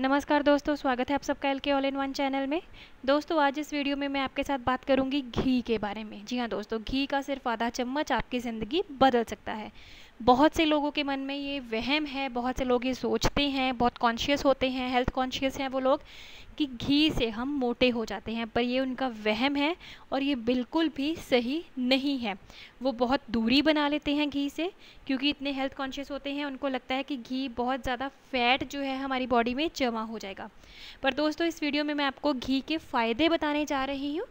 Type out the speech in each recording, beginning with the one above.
नमस्कार दोस्तों, स्वागत है आप सबका LK all in one channel में। दोस्तों, आज इस वीडियो में मैं आपके साथ बात करूंगी घी के बारे में। जी हाँ दोस्तों, घी का सिर्फ आधा चम्मच आपकी ज़िंदगी बदल सकता है। बहुत से लोगों के मन में ये वहम है, बहुत से लोग ये सोचते हैं, बहुत कॉन्शियस होते हैं, हेल्थ कॉन्शियस हैं वो लोग, कि घी से हम मोटे हो जाते हैं। पर ये उनका वहम है और ये बिल्कुल भी सही नहीं है। वो बहुत दूरी बना लेते हैं घी से, क्योंकि इतने हेल्थ कॉन्शियस होते हैं, उनको लगता है कि घी बहुत ज़्यादा फैट जो है हमारी बॉडी में जमा हो जाएगा। पर दोस्तों, इस वीडियो में मैं आपको घी के फ़ायदे बताने जा रही हूँ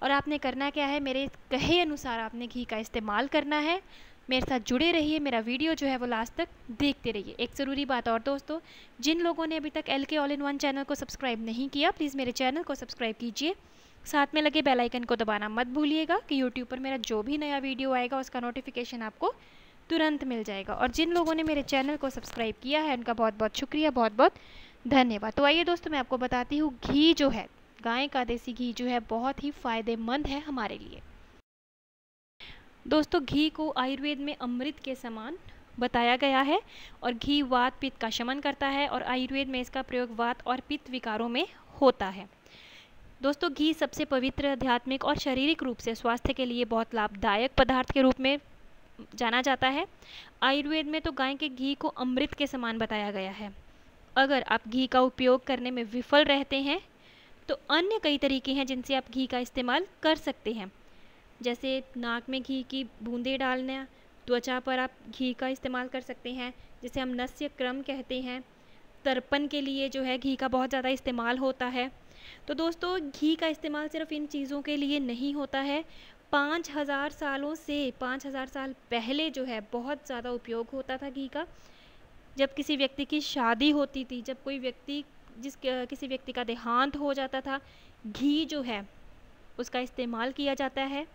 और आपने करना क्या है, मेरे कहे अनुसार आपने घी का इस्तेमाल करना है। मेरे साथ जुड़े रहिए, मेरा वीडियो जो है वो लास्ट तक देखते रहिए। एक ज़रूरी बात और दोस्तों, जिन लोगों ने अभी तक LK all in one channel को सब्सक्राइब नहीं किया, प्लीज़ मेरे चैनल को सब्सक्राइब कीजिए। साथ में लगे बेल आइकन को दबाना मत भूलिएगा कि यूट्यूब पर मेरा जो भी नया वीडियो आएगा उसका नोटिफिकेशन आपको तुरंत मिल जाएगा। और जिन लोगों ने मेरे चैनल को सब्सक्राइब किया है उनका बहुत बहुत शुक्रिया, बहुत बहुत धन्यवाद। तो आइए दोस्तों, मैं आपको बताती हूँ घी जो है, गाय का देसी घी जो है बहुत ही फ़ायदेमंद है हमारे लिए। दोस्तों, घी को आयुर्वेद में अमृत के समान बताया गया है और घी वात पित्त का शमन करता है और आयुर्वेद में इसका प्रयोग वात और पित्त विकारों में होता है। दोस्तों, घी सबसे पवित्र, आध्यात्मिक और शारीरिक रूप से स्वास्थ्य के लिए बहुत लाभदायक पदार्थ के रूप में जाना जाता है। आयुर्वेद में तो गाय के घी को अमृत के समान बताया गया है। अगर आप घी का उपयोग करने में विफल रहते हैं तो अन्य कई तरीके हैं जिनसे आप घी का इस्तेमाल कर सकते हैं, जैसे नाक में घी की बूंदें डालना, त्वचा पर आप घी का इस्तेमाल कर सकते हैं, जिसे हम नस्य क्रम कहते हैं। तर्पण के लिए जो है घी का बहुत ज़्यादा इस्तेमाल होता है। तो दोस्तों, घी का इस्तेमाल सिर्फ इन चीज़ों के लिए नहीं होता है। 5000 सालों से 5000 साल पहले जो है बहुत ज़्यादा उपयोग होता था घी का। जब किसी व्यक्ति की शादी होती थी, जब कोई व्यक्ति किसी व्यक्ति का देहांत हो जाता था, घी जो है उसका इस्तेमाल किया जाता है।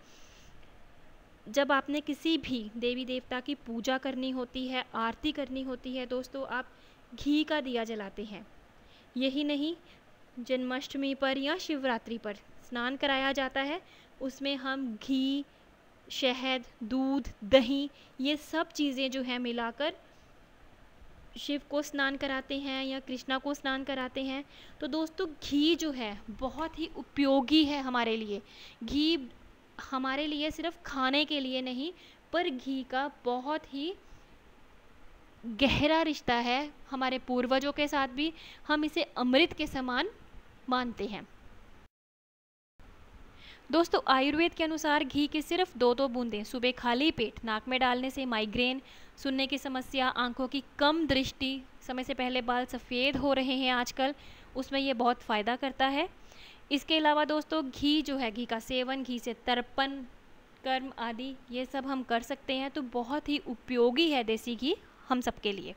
जब आपने किसी भी देवी देवता की पूजा करनी होती है, आरती करनी होती है दोस्तों, आप घी का दिया जलाते हैं। यही नहीं, जन्माष्टमी पर या शिवरात्रि पर स्नान कराया जाता है, उसमें हम घी, शहद, दूध, दही, ये सब चीज़ें जो है मिलाकर शिव को स्नान कराते हैं या कृष्णा को स्नान कराते हैं। तो दोस्तों, घी जो है बहुत ही उपयोगी है हमारे लिए। घी हमारे लिए सिर्फ खाने के लिए नहीं, पर घी का बहुत ही गहरा रिश्ता है हमारे पूर्वजों के साथ भी। हम इसे अमृत के समान मानते हैं। दोस्तों, आयुर्वेद के अनुसार घी की सिर्फ 2-2 बूंदें सुबह खाली पेट नाक में डालने से माइग्रेन, सुनने की समस्या, आंखों की कम दृष्टि, समय से पहले बाल सफ़ेद हो रहे हैं आजकल, उसमें ये बहुत फ़ायदा करता है। इसके अलावा दोस्तों, घी जो है, घी का सेवन, घी से तर्पण कर्म आदि ये सब हम कर सकते हैं। तो बहुत ही उपयोगी है देसी घी हम सब के लिए।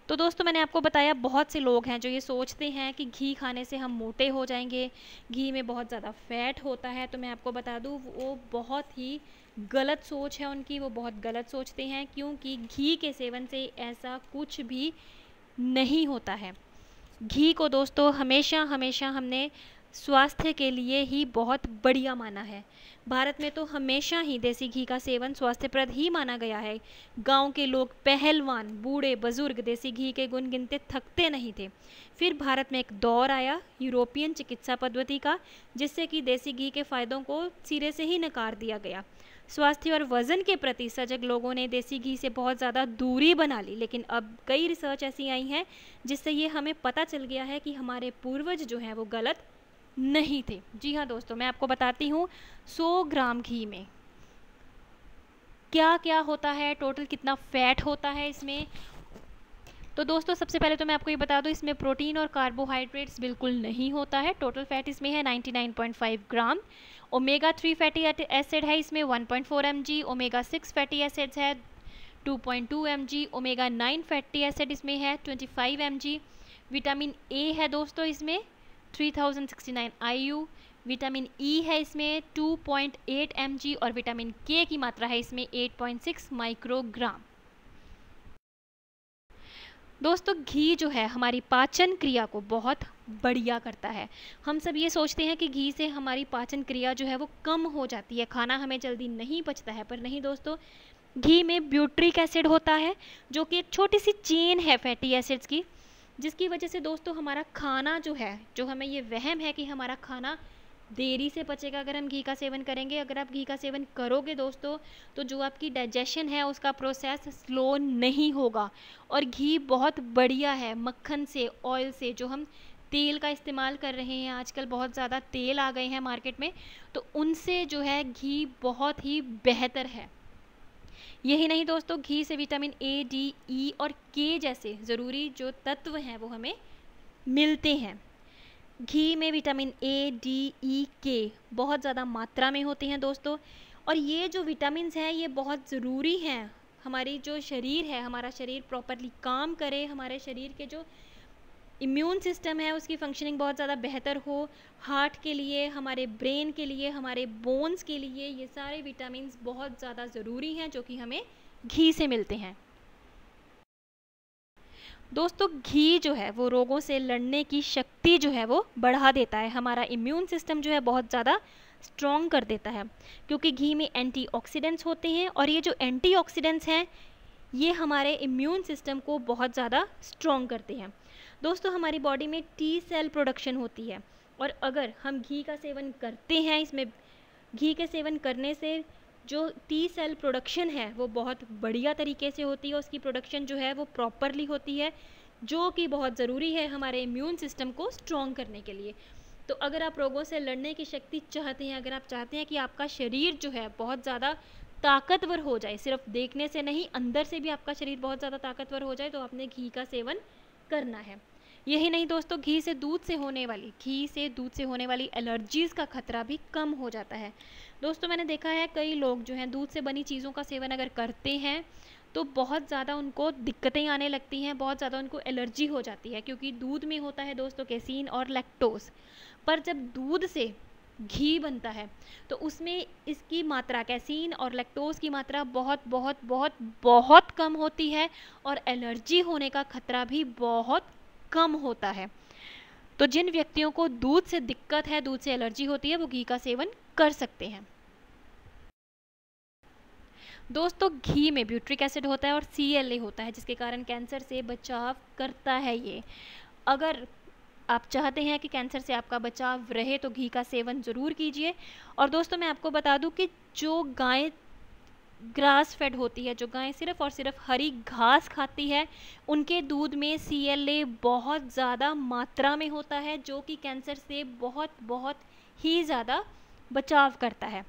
तो दोस्तों, मैंने आपको बताया, बहुत से लोग हैं जो ये सोचते हैं कि घी खाने से हम मोटे हो जाएंगे, घी में बहुत ज़्यादा फैट होता है। तो मैं आपको बता दूं, वो बहुत ही गलत सोच है उनकी, वो बहुत गलत सोचते हैं, क्योंकि घी के सेवन से ऐसा कुछ भी नहीं होता है। घी को दोस्तों हमेशा हमेशा हमने स्वास्थ्य के लिए ही बहुत बढ़िया माना है। भारत में तो हमेशा ही देसी घी का सेवन स्वास्थ्यप्रद ही माना गया है। गांव के लोग, पहलवान, बूढ़े बुजुर्ग देसी घी के गुण गिनते थकते नहीं थे। फिर भारत में एक दौर आया यूरोपियन चिकित्सा पद्धति का, जिससे कि देसी घी के फायदों को सिरे से ही नकार दिया गया। स्वास्थ्य और वजन के प्रति सजग लोगों ने देसी घी से बहुत ज़्यादा दूरी बना ली। लेकिन अब कई रिसर्च ऐसी आई हैं जिससे ये हमें पता चल गया है कि हमारे पूर्वज जो हैं वो गलत नहीं थे। जी हाँ दोस्तों, मैं आपको बताती हूँ 100 ग्राम घी में क्या क्या होता है, टोटल कितना फैट होता है इसमें। तो दोस्तों, सबसे पहले तो मैं आपको ये बता दूँ, इसमें प्रोटीन और कार्बोहाइड्रेट्स बिल्कुल नहीं होता है। टोटल फैट इसमें है 99.5 ग्राम। ओमेगा 3 फैटी एसिड है इसमें 1.4 mg, ओमेगा 6 फैटी एसिड्स है 2.2 mg, ओमेगा 9 फैटी एसिड इसमें है 25 mg। विटामिन ए है दोस्तों इसमें 3069 IU, विटामिन ई है इसमें 2.8 mg और विटामिन के की मात्रा है इसमें 8.6 माइक्रोग्राम। दोस्तों, घी जो है हमारी पाचन क्रिया को बहुत बढ़िया करता है। हम सब ये सोचते हैं कि घी से हमारी पाचन क्रिया जो है वो कम हो जाती है, खाना हमें जल्दी नहीं पचता है, पर नहीं दोस्तों, घी में ब्यूट्रिक एसिड होता है, जो कि एक छोटी सी चेन है फैटी एसिड्स की, जिसकी वजह से दोस्तों हमारा खाना जो है, जो हमें ये वहम है कि हमारा खाना देरी से पचेगा अगर हम घी का सेवन करेंगे। अगर आप घी का सेवन करोगे दोस्तों, तो जो आपकी डाइजेशन है उसका प्रोसेस स्लो नहीं होगा। और घी बहुत बढ़िया है मक्खन से, ऑयल से, जो हम तेल का इस्तेमाल कर रहे हैं आजकल, बहुत ज़्यादा तेल आ गए हैं मार्केट में, तो उनसे जो है घी बहुत ही बेहतर है। यही नहीं दोस्तों, घी से विटामिन ए, डी, ई और के जैसे ज़रूरी जो तत्व हैं वो हमें मिलते हैं। घी में विटामिन ए, डी, ई, के बहुत ज़्यादा मात्रा में होते हैं दोस्तों, और ये जो विटामिन्स हैं ये बहुत ज़रूरी हैं। हमारी जो शरीर है, हमारा शरीर प्रॉपरली काम करे, हमारे शरीर के जो इम्यून सिस्टम है उसकी फंक्शनिंग बहुत ज़्यादा बेहतर हो, हार्ट के लिए, हमारे ब्रेन के लिए, हमारे बोन्स के लिए, ये सारे विटामिन्स बहुत ज़्यादा ज़रूरी हैं जो कि हमें घी से मिलते हैं। दोस्तों घी जो है वो रोगों से लड़ने की शक्ति जो है वो बढ़ा देता है, हमारा इम्यून सिस्टम जो है बहुत ज़्यादा स्ट्रॉन्ग कर देता है, क्योंकि घी में एंटीऑक्सीडेंट्स होते हैं, और ये जो एंटीऑक्सीडेंट्स हैं ये हमारे इम्यून सिस्टम को बहुत ज़्यादा स्ट्रॉन्ग करते हैं। दोस्तों हमारी बॉडी में टी सेल प्रोडक्शन होती है, और अगर हम घी का सेवन करते हैं, इसमें घी के सेवन करने से जो टी सेल प्रोडक्शन है वो बहुत बढ़िया तरीके से होती है, उसकी प्रोडक्शन जो है वो प्रॉपरली होती है, जो कि बहुत ज़रूरी है हमारे इम्यून सिस्टम को स्ट्रॉन्ग करने के लिए। तो अगर आप रोगों से लड़ने की शक्ति चाहते हैं, अगर आप चाहते हैं कि आपका शरीर जो है बहुत ज़्यादा ताकतवर हो जाए, सिर्फ देखने से नहीं अंदर से भी आपका शरीर बहुत ज़्यादा ताकतवर हो जाए, तो आपने घी का सेवन करना है। यही नहीं दोस्तों, घी से दूध से होने वाली एलर्जीज़ का खतरा भी कम हो जाता है। दोस्तों मैंने देखा है कई लोग जो हैं दूध से बनी चीज़ों का सेवन अगर करते हैं तो बहुत ज़्यादा उनको दिक्कतें आने लगती हैं, बहुत ज़्यादा उनको एलर्जी हो जाती है, क्योंकि दूध में होता है दोस्तों कैसीन और लैक्टोज। पर जब दूध से घी बनता है तो उसमें इसकी मात्रा, कैसीन और लैक्टोज की मात्रा बहुत बहुत बहुत बहुत कम होती है, और एलर्जी होने का खतरा भी बहुत कम होता है। तो जिन व्यक्तियों को दूध से दिक्कत है, दूध से एलर्जी होती है, वो घी का सेवन कर सकते हैं। दोस्तों घी में ब्यूट्रिक एसिड होता है और CLA होता है, जिसके कारण कैंसर से बचाव करता है ये। अगर आप चाहते हैं कि कैंसर से आपका बचाव रहे तो घी का सेवन ज़रूर कीजिए। और दोस्तों मैं आपको बता दूं कि जो गाय ग्रास फेड होती है, जो गाय सिर्फ और सिर्फ हरी घास खाती है, उनके दूध में CLA बहुत ज़्यादा मात्रा में होता है, जो कि कैंसर से बहुत बहुत ही ज़्यादा बचाव करता है।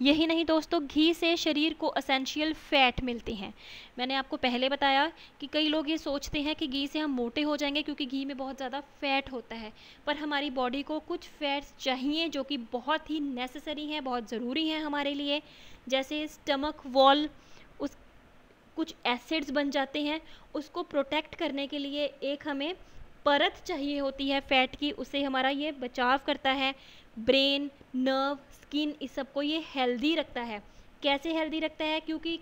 यही नहीं दोस्तों, घी से शरीर को एसेंशियल फैट मिलते हैं। मैंने आपको पहले बताया कि कई लोग ये सोचते हैं कि घी से हम मोटे हो जाएंगे क्योंकि घी में बहुत ज़्यादा फैट होता है, पर हमारी बॉडी को कुछ फैट्स चाहिए जो कि बहुत ही नेसेसरी हैं, बहुत ज़रूरी हैं हमारे लिए। जैसे स्टमक वॉल, उस कुछ एसिड्स बन जाते हैं, उसको प्रोटेक्ट करने के लिए एक हमें परत चाहिए होती है फैट की, उससे हमारा ये बचाव करता है। ब्रेन, नर्व, स्किन, इस सबको ये हेल्दी रखता है। कैसे हेल्दी रखता है? क्योंकि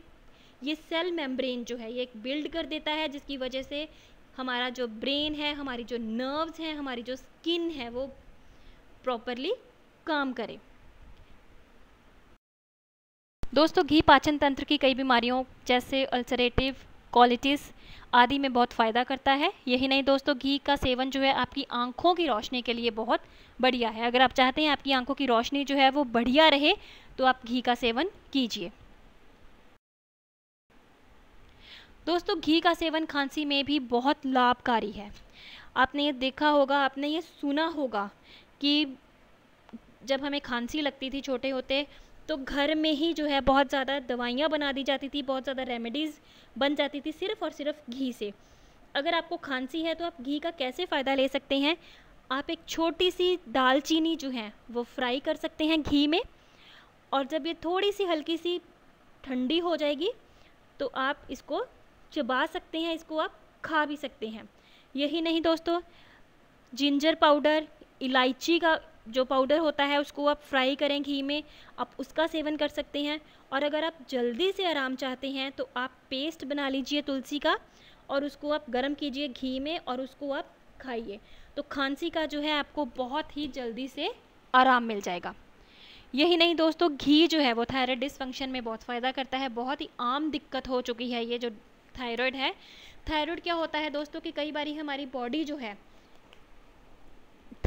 ये सेल मेम्ब्रेन जो है ये एक बिल्ड कर देता है, जिसकी वजह से हमारा जो ब्रेन है, हमारी जो नर्व्स हैं, हमारी जो स्किन है वो प्रॉपरली काम करे। दोस्तों घी पाचन तंत्र की कई बीमारियों जैसे अल्सरेटिव कोलिटिस आदि में बहुत फ़ायदा करता है। यही नहीं दोस्तों, घी का सेवन जो है आपकी आंखों की रोशनी के लिए बहुत बढ़िया है। अगर आप चाहते हैं आपकी आंखों की रोशनी जो है वो बढ़िया रहे तो आप घी का सेवन कीजिए। दोस्तों घी का सेवन खांसी में भी बहुत लाभकारी है। आपने ये देखा होगा, आपने ये सुना होगा कि जब हमें खांसी लगती थी छोटे होते, तो घर में ही जो है बहुत ज़्यादा दवाइयाँ बना दी जाती थी, बहुत ज़्यादा रेमेडीज़ बन जाती थी सिर्फ़ और सिर्फ घी से। अगर आपको खांसी है तो आप घी का कैसे फ़ायदा ले सकते हैं? आप एक छोटी सी दालचीनी जो है वो फ्राई कर सकते हैं घी में, और जब ये थोड़ी सी हल्की सी ठंडी हो जाएगी तो आप इसको चबा सकते हैं, इसको आप खा भी सकते हैं। यही नहीं दोस्तों, जिंजर पाउडर, इलायची का जो पाउडर होता है उसको आप फ्राई करें घी में, आप उसका सेवन कर सकते हैं। और अगर आप जल्दी से आराम चाहते हैं तो आप पेस्ट बना लीजिए तुलसी का, और उसको आप गर्म कीजिए घी में और उसको आप खाइए, तो खांसी का जो है आपको बहुत ही जल्दी से आराम मिल जाएगा। यही नहीं दोस्तों, घी जो है वो थायराइड डिसफंक्शन में बहुत फ़ायदा करता है। बहुत ही आम दिक्कत हो चुकी है ये जो थायराइड है। थायराइड क्या होता है दोस्तों कि कई बार हमारी बॉडी जो है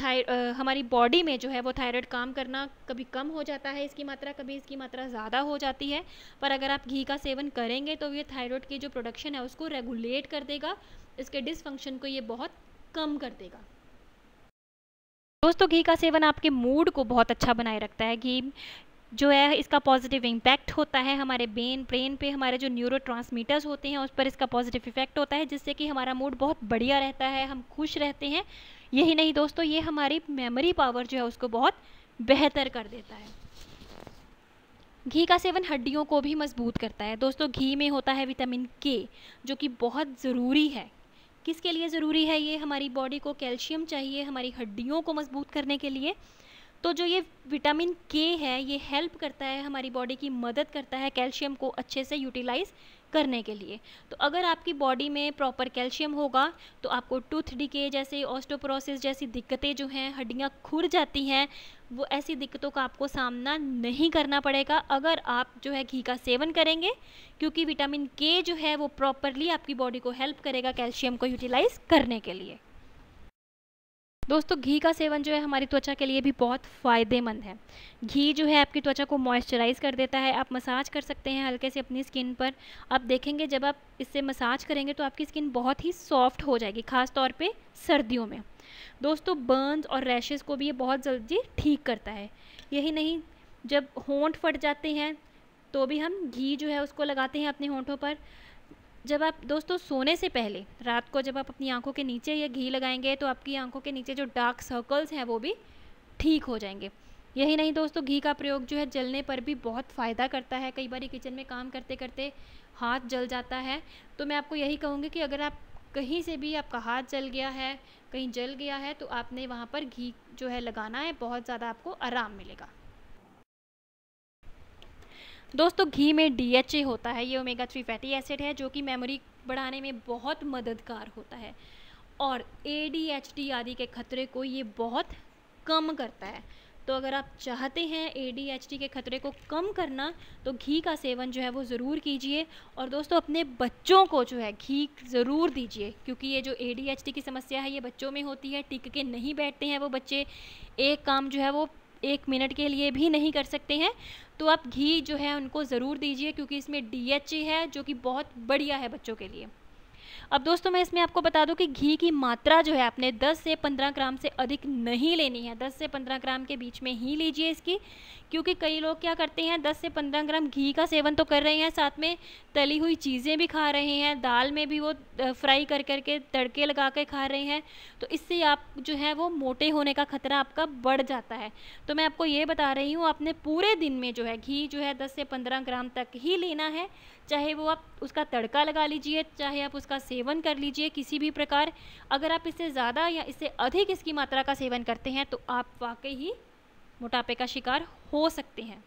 हमारी बॉडी में जो है वो थायराइड काम करना कभी कम हो जाता है इसकी मात्रा, कभी इसकी मात्रा ज़्यादा हो जाती है। पर अगर आप घी का सेवन करेंगे तो ये थायराइड की जो प्रोडक्शन है उसको रेगुलेट कर देगा, इसके डिसफंक्शन को ये बहुत कम कर देगा। दोस्तों घी का सेवन आपके मूड को बहुत अच्छा बनाए रखता है। घी जो है इसका पॉजिटिव इम्पैक्ट होता है हमारे ब्रेन पे, हमारे जो न्यूरोट्रांसमीटर्स होते हैं उस पर इसका पॉजिटिव इफेक्ट होता है, जिससे कि हमारा मूड बहुत बढ़िया रहता है, हम खुश रहते हैं। यही नहीं दोस्तों, ये हमारी मेमोरी पावर जो है उसको बहुत बेहतर कर देता है। घी का सेवन हड्डियों को भी मजबूत करता है। दोस्तों घी में होता है विटामिन के, जो कि बहुत ज़रूरी है। किसके लिए ज़रूरी है ये? हमारी बॉडी को कैल्शियम चाहिए हमारी हड्डियों को मजबूत करने के लिए। तो जो ये विटामिन के है ये हेल्प करता है, हमारी बॉडी की मदद करता है कैल्शियम को अच्छे से यूटिलाइज़ करने के लिए। तो अगर आपकी बॉडी में प्रॉपर कैल्शियम होगा तो आपको टूथ डिके जैसे, ऑस्टियोपोरोसिस जैसी दिक्कतें जो हैं, हड्डियां खुर जाती हैं, वो ऐसी दिक्कतों का आपको सामना नहीं करना पड़ेगा अगर आप जो है घी का सेवन करेंगे, क्योंकि विटामिन के जो है वो प्रॉपरली आपकी बॉडी को हेल्प करेगा कैल्शियम को यूटिलाइज़ करने के लिए। दोस्तों घी का सेवन जो है हमारी त्वचा के लिए भी बहुत फ़ायदेमंद है। घी जो है आपकी त्वचा को मॉइस्चराइज़ कर देता है। आप मसाज कर सकते हैं हल्के से अपनी स्किन पर। आप देखेंगे जब आप इससे मसाज करेंगे तो आपकी स्किन बहुत ही सॉफ्ट हो जाएगी, ख़ास तौर पे सर्दियों में। दोस्तों बर्न्स और रैशेज़ को भी ये बहुत जल्दी ठीक करता है। यही नहीं, जब होंठ फट जाते हैं तो भी हम घी जो है उसको लगाते हैं अपने होंठों पर। जब आप दोस्तों सोने से पहले रात को जब आप अपनी आंखों के नीचे ये घी लगाएंगे तो आपकी आंखों के नीचे जो डार्क सर्कल्स हैं वो भी ठीक हो जाएंगे। यही नहीं दोस्तों, घी का प्रयोग जो है जलने पर भी बहुत फ़ायदा करता है। कई बार किचन में काम करते करते हाथ जल जाता है, तो मैं आपको यही कहूँगी कि अगर आप कहीं से भी आपका हाथ जल गया है, कहीं जल गया है, तो आपने वहाँ पर घी जो है लगाना है, बहुत ज़्यादा आपको आराम मिलेगा। दोस्तों घी में DHA होता है, ये ओमेगा 3 फैटी एसिड है जो कि मेमोरी बढ़ाने में बहुत मददगार होता है और ADHD आदि के खतरे को ये बहुत कम करता है। तो अगर आप चाहते हैं ADHD के खतरे को कम करना तो घी का सेवन जो है वो ज़रूर कीजिए। और दोस्तों अपने बच्चों को जो है घी ज़रूर दीजिए, क्योंकि ये जो ADHD की समस्या है ये बच्चों में होती है। टिक के नहीं बैठते हैं वो बच्चे, एक काम जो है वो 1 मिनट के लिए भी नहीं कर सकते हैं। तो आप घी जो है उनको ज़रूर दीजिए, क्योंकि इसमें DHA है जो कि बहुत बढ़िया है बच्चों के लिए। अब दोस्तों मैं इसमें आपको बता दूं कि घी की मात्रा जो है आपने 10 से 15 ग्राम से अधिक नहीं लेनी है। 10 से 15 ग्राम के बीच में ही लीजिए इसकी, क्योंकि कई लोग क्या करते हैं 10 से 15 ग्राम घी का सेवन तो कर रहे हैं, साथ में तली हुई चीज़ें भी खा रहे हैं, दाल में भी वो फ्राई कर करके तड़के लगा के खा रहे हैं। तो इससे आप जो है वो मोटे होने का खतरा आपका बढ़ जाता है। तो मैं आपको ये बता रही हूँ, आपने पूरे दिन में जो है घी जो है 10 से 15 ग्राम तक ही लेना है। चाहे वो आप उसका तड़का लगा लीजिए, चाहे आप उसका सेवन कर लीजिए किसी भी प्रकार। अगर आप इससे ज़्यादा या इससे अधिक इसकी मात्रा का सेवन करते हैं तो आप वाकई ही मोटापे का शिकार हो सकते हैं।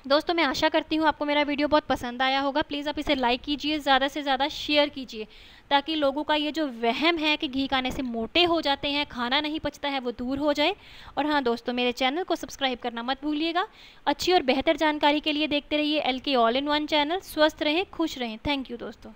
दोस्तों मैं आशा करती हूँ आपको मेरा वीडियो बहुत पसंद आया होगा। प्लीज़ आप इसे लाइक कीजिए, ज़्यादा से ज़्यादा शेयर कीजिए, ताकि लोगों का ये जो वहम है कि घी खाने से मोटे हो जाते हैं, खाना नहीं पचता है, वो दूर हो जाए। और हाँ दोस्तों, मेरे चैनल को सब्सक्राइब करना मत भूलिएगा। अच्छी और बेहतर जानकारी के लिए देखते रहिए LK all in one channel. स्वस्थ रहें, खुश रहें। थैंक यू दोस्तों।